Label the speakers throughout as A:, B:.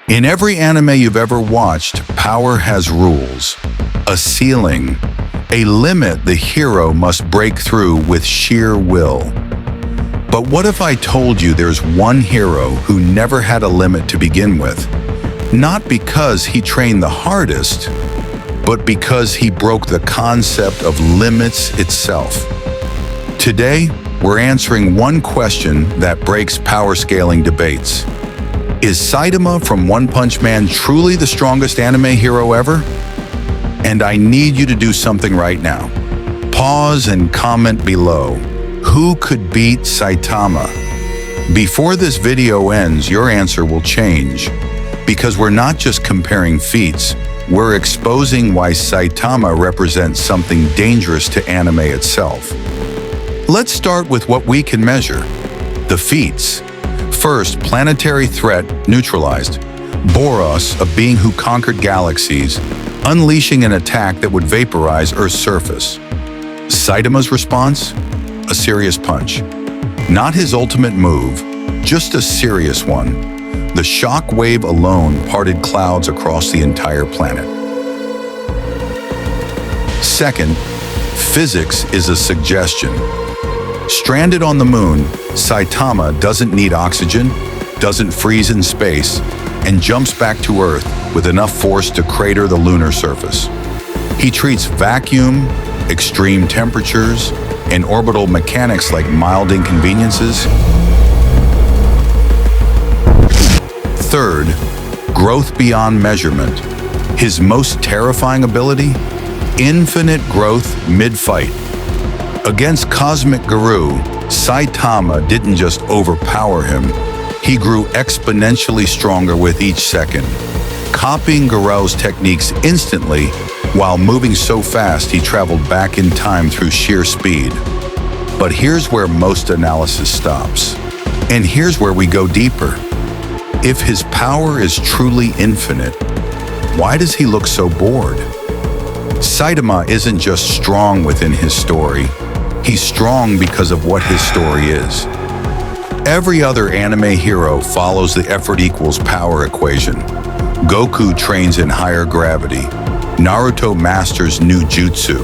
A: In every anime you've ever watched, power has rules, a ceiling, a limit the hero must break through with sheer will. But what if I told you there's one hero who never had a limit to begin with? Not because he trained the hardest, but because he broke the concept of limits itself. Today, we're answering one question that breaks power scaling debates. Is Saitama from One Punch Man truly the strongest anime hero ever? And I need you to do something right now. Pause and comment below. Who could beat Saitama? Before this video ends, your answer will change. Because we're not just comparing feats, we're exposing why Saitama represents something dangerous to anime itself. Let's start with what we can measure. The feats. First, planetary threat neutralized. Boros, a being who conquered galaxies, unleashing an attack that would vaporize Earth's surface. Saitama's response? A serious punch. Not his ultimate move, just a serious one. The shock wave alone parted clouds across the entire planet. Second, physics is a suggestion. Stranded on the moon, Saitama doesn't need oxygen, doesn't freeze in space, and jumps back to Earth with enough force to crater the lunar surface. He treats vacuum, extreme temperatures, and orbital mechanics like mild inconveniences. Third, growth beyond measurement. His most terrifying ability? Infinite growth mid-fight. Against Cosmic Guru, Saitama didn't just overpower him, he grew exponentially stronger with each second, copying Guru's techniques instantly while moving so fast he traveled back in time through sheer speed. But here's where most analysis stops. And here's where we go deeper. If his power is truly infinite, why does he look so bored? Saitama isn't just strong within his story. He's strong because of what his story is. Every other anime hero follows the effort equals power equation. Goku trains in higher gravity. Naruto masters new jutsu.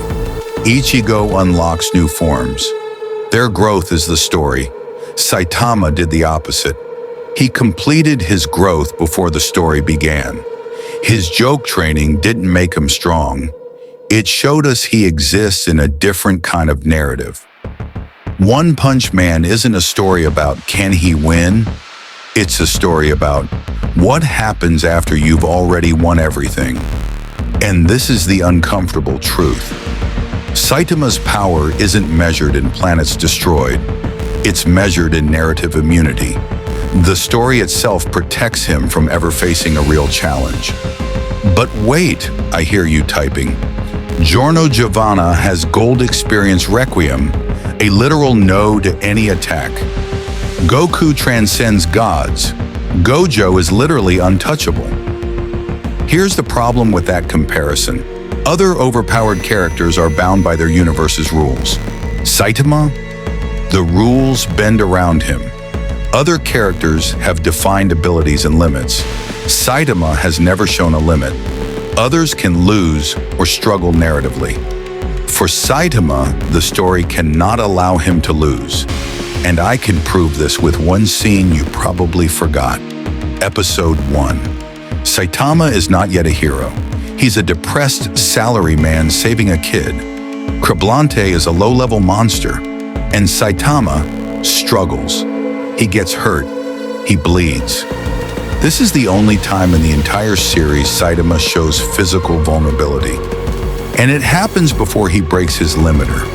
A: Ichigo unlocks new forms. Their growth is the story. Saitama did the opposite. He completed his growth before the story began. His joke training didn't make him strong. It showed us he exists in a different kind of narrative. One Punch Man isn't a story about can he win? It's a story about what happens after you've already won everything. And this is the uncomfortable truth. Saitama's power isn't measured in planets destroyed. It's measured in narrative immunity. The story itself protects him from ever facing a real challenge. But wait, I hear you typing. Giorno Giovanna has Gold Experience Requiem, a literal no to any attack. Goku transcends gods. Gojo is literally untouchable. Here's the problem with that comparison. Other overpowered characters are bound by their universe's rules. Saitama? The rules bend around him. Other characters have defined abilities and limits. Saitama has never shown a limit. Others can lose or struggle narratively. For Saitama, the story cannot allow him to lose. And I can prove this with one scene you probably forgot. Episode 1. Saitama is not yet a hero. He's a depressed salaryman saving a kid. Creblante is a low-level monster. And Saitama struggles. He gets hurt. He bleeds. This is the only time in the entire series Saitama shows physical vulnerability. And it happens before he breaks his limiter.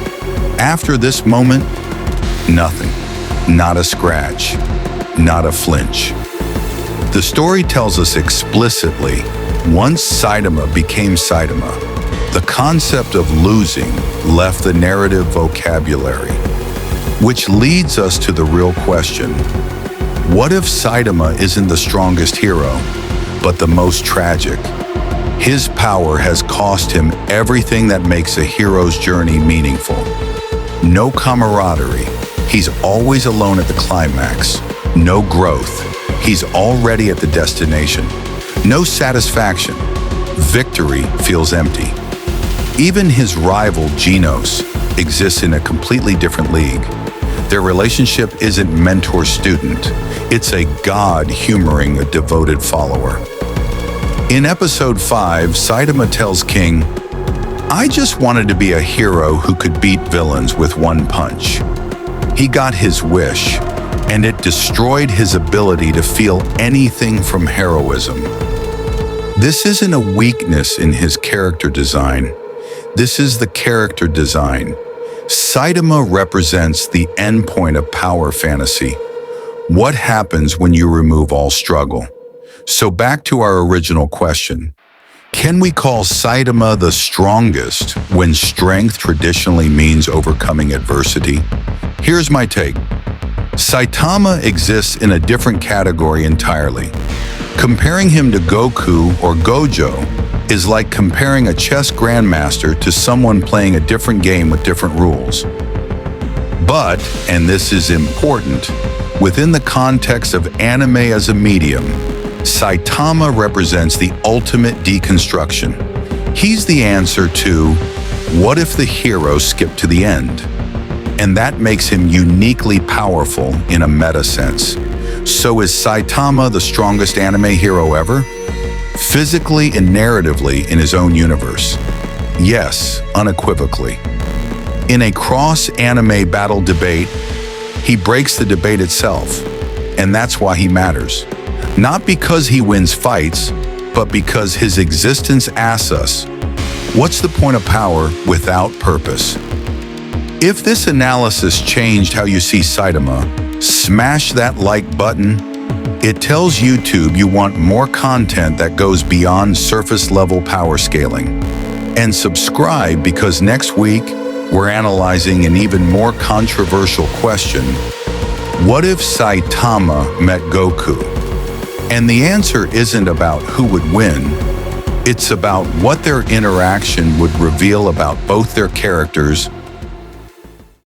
A: After this moment, nothing. Not a scratch. Not a flinch. The story tells us explicitly, once Saitama became Saitama, the concept of losing left the narrative vocabulary. Which leads us to the real question. What if Saitama isn't the strongest hero, but the most tragic? His power has cost him everything that makes a hero's journey meaningful. No camaraderie. He's always alone at the climax. No growth. He's already at the destination. No satisfaction. Victory feels empty. Even his rival, Genos, exists in a completely different league. Their relationship isn't mentor-student. It's a god humoring a devoted follower. In episode 5, Saitama tells King, "I just wanted to be a hero who could beat villains with one punch." He got his wish, and it destroyed his ability to feel anything from heroism. This isn't a weakness in his character design. This is the character design. Saitama represents the endpoint of power fantasy. What happens when you remove all struggle? So back to our original question. Can we call Saitama the strongest when strength traditionally means overcoming adversity? Here's my take. Saitama exists in a different category entirely. Comparing him to Goku or Gojo is like comparing a chess grandmaster to someone playing a different game with different rules. But, and this is important, within the context of anime as a medium, Saitama represents the ultimate deconstruction. He's the answer to, what if the hero skipped to the end? And that makes him uniquely powerful in a meta sense. So is Saitama the strongest anime hero ever? Physically and narratively in his own universe? Yes, unequivocally. In a cross-anime battle debate, he breaks the debate itself, and that's why he matters. Not because he wins fights, but because his existence asks us, what's the point of power without purpose? If this analysis changed how you see Saitama, smash that like button. It tells YouTube you want more content that goes beyond surface-level power scaling. And subscribe because next week, we're analyzing an even more controversial question. What if Saitama met Goku? And the answer isn't about who would win. It's about what their interaction would reveal about both their characters